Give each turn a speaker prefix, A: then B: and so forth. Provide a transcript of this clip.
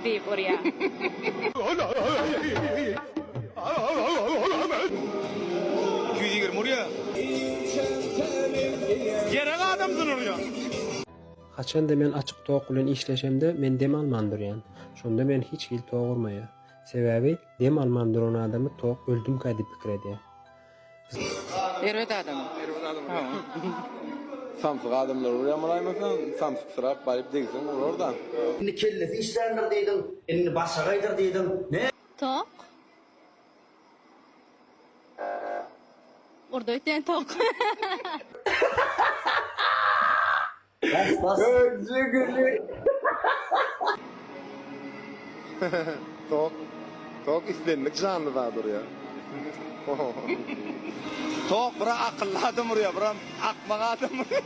A: deyip oraya.
B: Küyüğür oraya. Gerek adamsın oraya.
C: Haçan da men açık toğuk bilen işleşemde men dem almandyrýan. Şonda men hiç hil toğurmaýa. Sebäbi dem almandyran adamy toğuk öldüm ka diýip pikir edýär.
D: Erwet adam.
E: Samsık adamlar oraya malaymasan, samsık sırap barip degsin oradan.
F: Inni kellesi işlerdir deydin, inni başagaydır deydin. Ne?
A: Tok. Orada öten tok.
F: Bas.
E: Tok istenlik canlıdadır ya.
B: Tok bura akıllı adam oraya, bura akmak adam oraya.